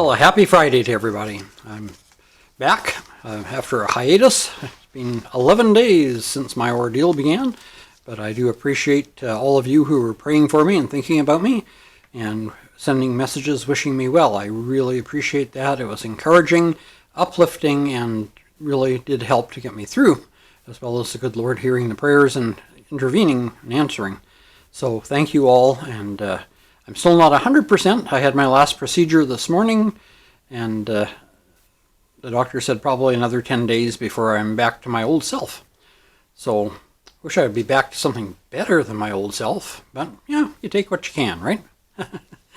Well, a happy Friday to everybody. I'm back after a hiatus. It's been 11 days since my ordeal began, but I do appreciate all of you who were praying for me and thinking about me and sending messages wishing me well. I really appreciate that. It was encouraging, uplifting, and really did help to get me through, as well as the good Lord hearing the prayers and intervening and answering. So thank you all, and I'm still not 100%. I had my last procedure this morning, and the doctor said probably another 10 days before I'm back to my old self. So, wish I would be back to something better than my old self, but yeah, you take what you can, right?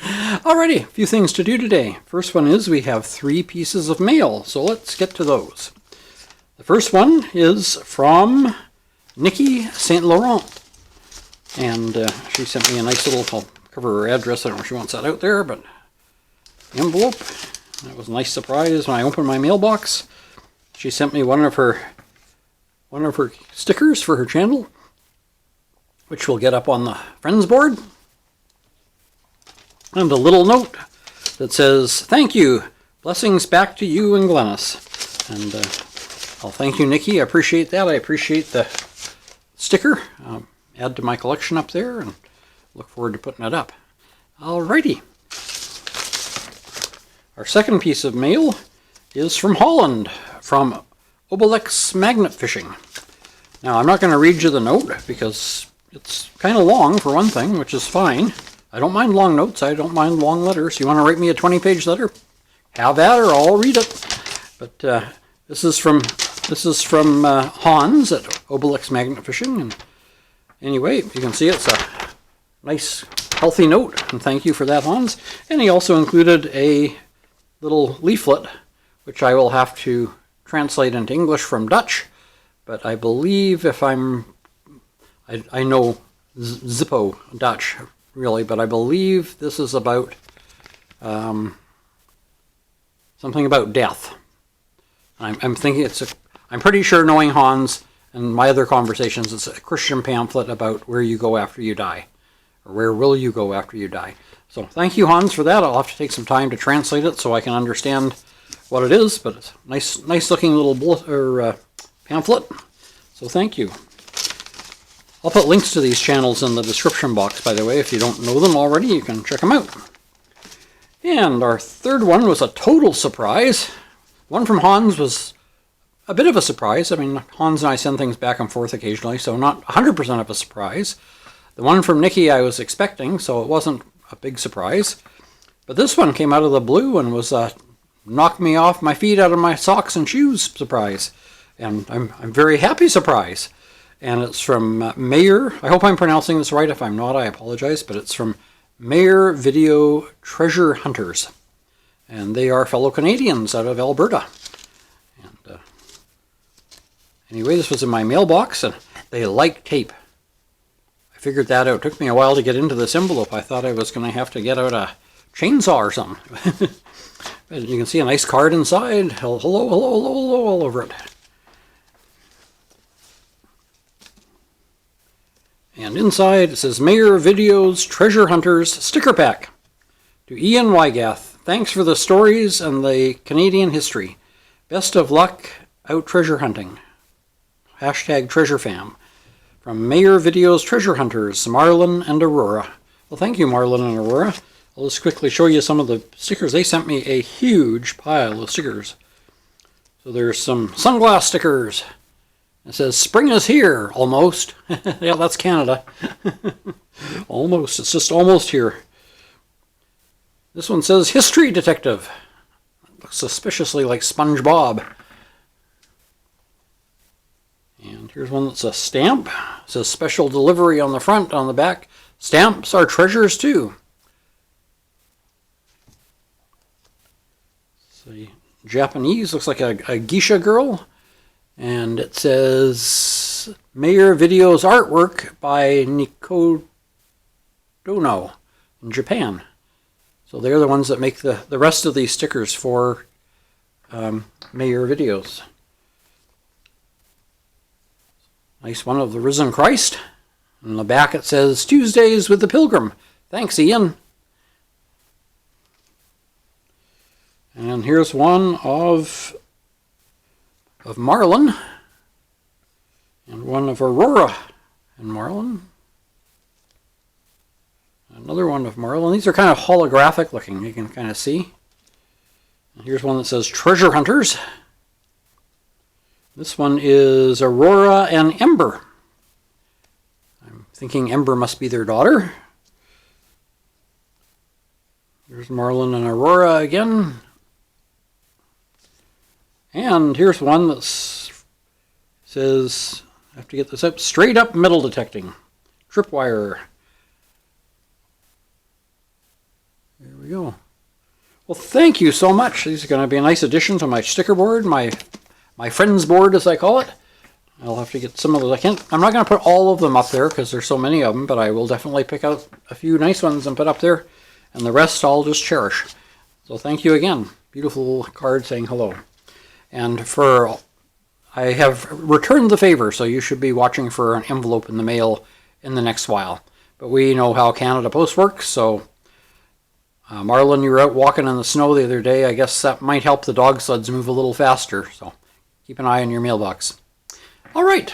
Alrighty, a few things to do today. First one is we have 3 pieces of mail, so let's get to those. The first one is from Nikki St. Laurent, and she sent me a nice little, I'll cover her address, I don't know if she wants that out there, but envelope. That was a nice surprise when I opened my mailbox. She sent me one of her stickers for her channel, which we'll get up on the friends board. And a little note that says, "Thank you. Blessings back to you and Glennis." And I'll thank you, Nikki. I appreciate that. I appreciate the sticker. Add to my collection up there and look forward to putting it up. Alrighty. Our second piece of mail is from Holland, from Obelix magnet fishing. Now, I'm not going to read you the note because it's kind of long for one thing, which is fine. I don't mind long notes. I don't mind long letters. You want to write me a 20-page letter? Have at her. I'll read it. But this is from Hans at Obelix magnet fishing. And anyway, you can see it's a nice, healthy note, and thank you for that, Hans. And he also included a little leaflet, which I will have to translate into English from Dutch. But I believe if I know Zippo Dutch, really, but I believe this is about something about death. I'm thinking I'm pretty sure, knowing Hans and my other conversations, it's a Christian pamphlet about where you go after you die, or where will you go after you die. So thank you, Hans, for that. I'll have to take some time to translate it so I can understand what it is, but it's a nice looking little pamphlet. So thank you. I'll put links to these channels in the description box, by the way. If you don't know them already, you can check them out. And our third one was a total surprise. One from Hans was a bit of a surprise. I mean, Hans and I send things back and forth occasionally, so not 100% of a surprise. The one from Nikki I was expecting, so it wasn't a big surprise. But this one came out of the blue and was a knock me off my feet out of my socks and shoes surprise. And I'm very happy surprise. And it's from Maer. I hope I'm pronouncing this right. If I'm not, I apologize. But it's from Maer Video Treasure Hunters. And they are fellow Canadians out of Alberta. And anyway, this was in my mailbox, and they like tape. I figured that out. It took me a while to get into this envelope. I thought I was going to have to get out a chainsaw or something. But you can see a nice card inside. Hello, hello, hello, hello, all over it. And inside it says, Maer Videos Treasure Hunters Sticker Pack. To Ian Wygath, thanks for the stories and the Canadian history. Best of luck out treasure hunting. Hashtag TreasureFam. From Maer Videos Treasure Hunters, Marlon and Aurora. Well, thank you, Marlon and Aurora. I'll just quickly show you some of the stickers. They sent me a huge pile of stickers. So there's some sunglass stickers. It says, spring is here, almost. Yeah, that's Canada. Almost. It's just almost here. This one says, History Detective. It looks suspiciously like SpongeBob. And here's one that's a stamp. It says, special delivery on the front, on the back. Stamps are treasures, too. See, Japanese. Looks like a geisha girl. And it says, Maer Videos artwork by Nico Dono in Japan. So they're the ones that make the rest of these stickers for Maer Videos. Nice one of the Risen Christ. On the back it says, Tuesdays with the Pilgrim. Thanks, Ian. And here's one of Marlin, and one of Aurora and Marlin. Another one of Marlin. These are kind of holographic looking, you can kind of see. And here's one that says Treasure Hunters. This one is Aurora and Ember. I'm thinking Ember must be their daughter. Here's Marlin and Aurora again. And here's one that says, I have to get this up, Straight Up Metal Detecting. Tripwire. There we go. Well, thank you so much. These are going to be a nice addition to my sticker board, my friends board, as I call it. I'll have to get some of those. I'm not going to put all of them up there because there's so many of them, but I will definitely pick out a few nice ones and put up there, and the rest I'll just cherish. So thank you again. Beautiful card saying hello. And I have returned the favor, so you should be watching for an envelope in the mail in the next while. But we know how Canada Post works, so Marlin, you were out walking in the snow the other day. I guess that might help the dog sleds move a little faster, so keep an eye on your mailbox. All right,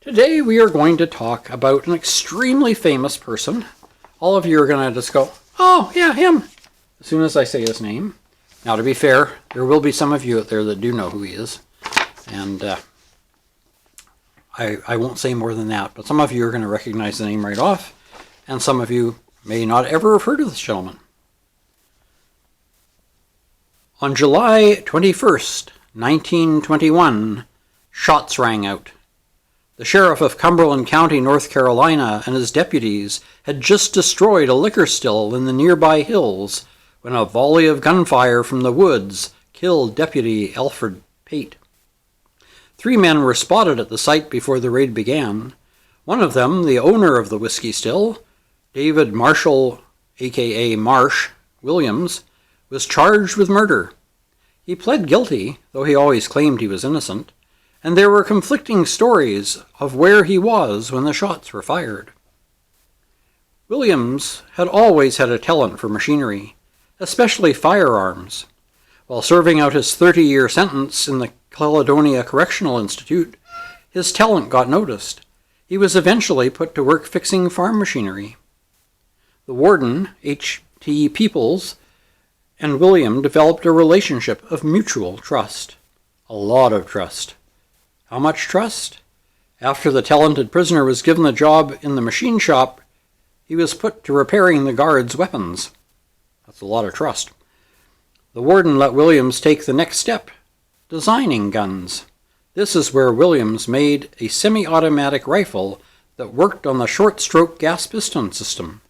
today we are going to talk about an extremely famous person. All of you are going to just go, oh, yeah, him, as soon as I say his name. Now, to be fair, there will be some of you out there that do know who he is, and I won't say more than that, but some of you are going to recognize the name right off, and some of you may not ever have heard of this gentleman. On July 21st, 1921, shots rang out. The sheriff of Cumberland County, North Carolina, and his deputies had just destroyed a liquor still in the nearby hills when a volley of gunfire from the woods killed Deputy Alfred Pate. 3 men were spotted at the site before the raid began. One of them, the owner of the whiskey still, David Marshall, a.k.a. Marsh, Williams, was charged with murder. He pled guilty, though he always claimed he was innocent, and there were conflicting stories of where he was when the shots were fired. Williams had always had a talent for machinery, especially firearms. While serving out his 30-year sentence in the Caledonia Correctional Institute, his talent got noticed. He was eventually put to work fixing farm machinery. The warden, H.T. Peoples, and William developed a relationship of mutual trust. A lot of trust. How much trust? After the talented prisoner was given the job in the machine shop, he was put to repairing the guards' weapons. That's a lot of trust. The warden let Williams take the next step, designing guns. This is where Williams made a semi-automatic rifle that worked on the short-stroke gas piston system.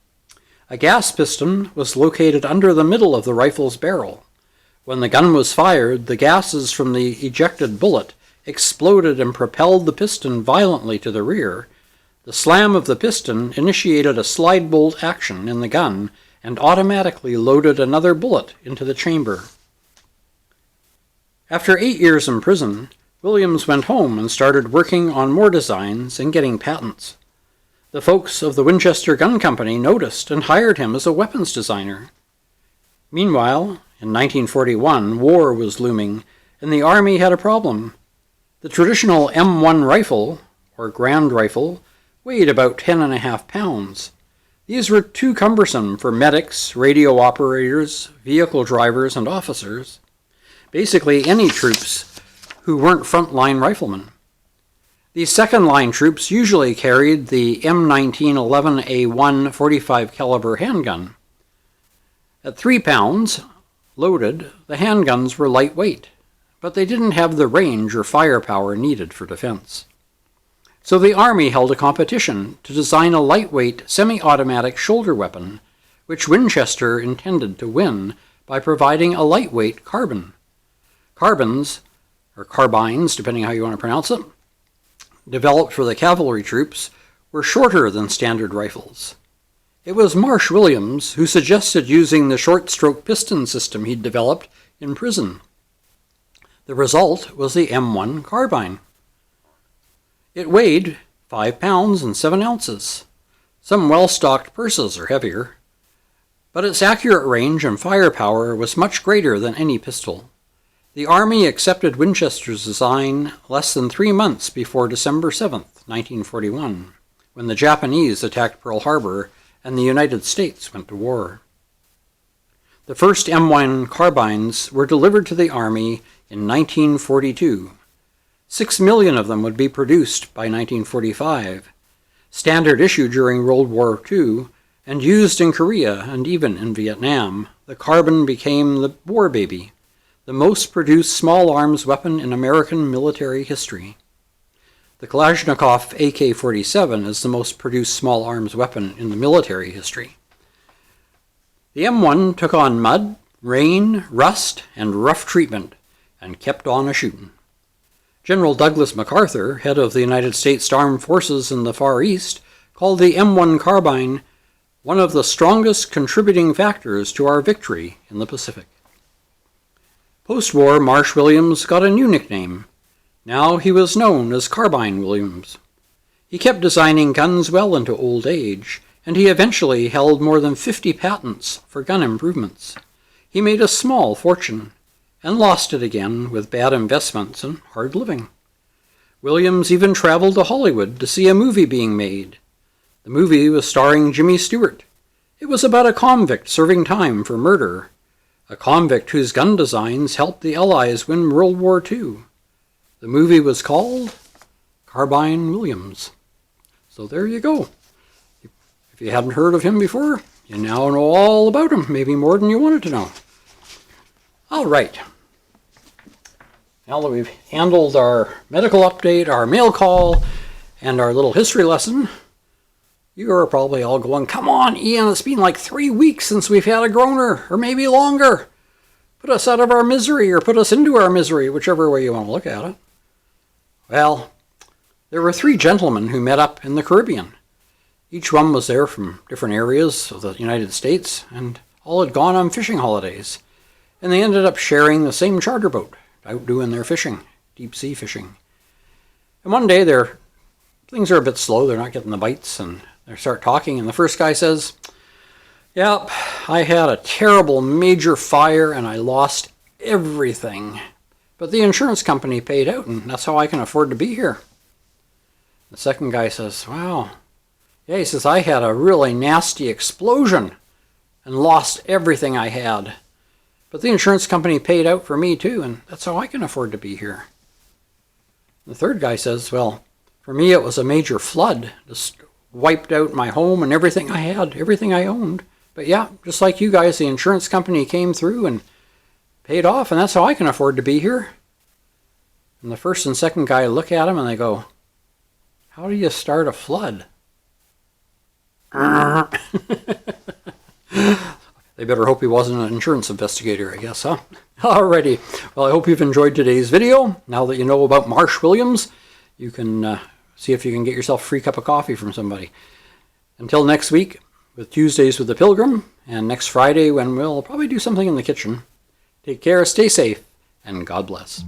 A gas piston was located under the middle of the rifle's barrel. When the gun was fired, the gases from the ejected bullet exploded and propelled the piston violently to the rear. The slam of the piston initiated a slide bolt action in the gun and automatically loaded another bullet into the chamber. After 8 years in prison, Williams went home and started working on more designs and getting patents. The folks of the Winchester Gun Company noticed and hired him as a weapons designer. Meanwhile, in 1941, war was looming, and the Army had a problem. The traditional M1 rifle, or Grand Rifle, weighed about 10.5 pounds. These were too cumbersome for medics, radio operators, vehicle drivers, and officers. Basically any troops who weren't frontline riflemen. These second-line troops usually carried the M1911A1 45 caliber handgun. At 3 pounds, loaded, the handguns were lightweight, but they didn't have the range or firepower needed for defense. So the Army held a competition to design a lightweight, semi-automatic shoulder weapon, which Winchester intended to win by providing a lightweight carbine. Carbines, or carbines, depending how you want to pronounce it, developed for the cavalry troops, were shorter than standard rifles. It was Marsh Williams who suggested using the short-stroke piston system he'd developed in prison. The result was the M1 carbine. It weighed 5 pounds and 7 ounces. Some well-stocked purses are heavier. but its accurate range and firepower was much greater than any pistol. The Army accepted Winchester's design less than 3 months before December 7th, 1941, when the Japanese attacked Pearl Harbor and the United States went to war. The first M1 carbines were delivered to the Army in 1942. 6 million of them would be produced by 1945, standard issue during World War II, and used in Korea and even in Vietnam. The carbine became the war baby, the most produced small arms weapon in American military history. The Kalashnikov AK-47 is the most produced small arms weapon in the military history. The M1 took on mud, rain, rust, and rough treatment, and kept on a-shootin'. General Douglas MacArthur, head of the United States Armed Forces in the Far East, called the M1 carbine one of the strongest contributing factors to our victory in the Pacific. Post-war, Marsh Williams got a new nickname. Now he was known as Carbine Williams. He kept designing guns well into old age, and he eventually held more than 50 patents for gun improvements. He made a small fortune, and lost it again with bad investments and hard living. Williams even traveled to Hollywood to see a movie being made. The movie was starring Jimmy Stewart. It was about a convict serving time for murder, a convict whose gun designs helped the Allies win World War II. The movie was called Carbine Williams. So there you go. If you hadn't heard of him before, you now know all about him, maybe more than you wanted to know. All right. Now that we've handled our medical update, our mail call, and our little history lesson, you are probably all going, come on, Ian, it's been like 3 weeks since we've had a groaner, or maybe longer. Put us out of our misery, or put us into our misery, whichever way you want to look at it. Well, there were 3 gentlemen who met up in the Caribbean. Each one was there from different areas of the United States, and all had gone on fishing holidays. And they ended up sharing the same charter boat, out doing their fishing, deep sea fishing. And one day things are a bit slow, they're not getting the bites, and they start talking, and the first guy says, yep, I had a terrible major fire and I lost everything. But the insurance company paid out, and that's how I can afford to be here. The second guy says, wow. Yeah, he says, I had a really nasty explosion and lost everything I had. But the insurance company paid out for me too, and that's how I can afford to be here. The third guy says, well, for me it was a major flood. Just wiped out my home and everything I had, everything I owned. But yeah, just like you guys, the insurance company came through and paid off, and that's how I can afford to be here. And the first and second guy look at him and they go, how do you start a flood? They better hope he wasn't an insurance investigator, I guess, huh? Alrighty. Well, I hope you've enjoyed today's video. Now that you know about Marsh Williams, you can see if you can get yourself a free cup of coffee from somebody. Until next week, with Tuesdays with the Pilgrim, and next Friday when we'll probably do something in the kitchen. Take care, stay safe, and God bless.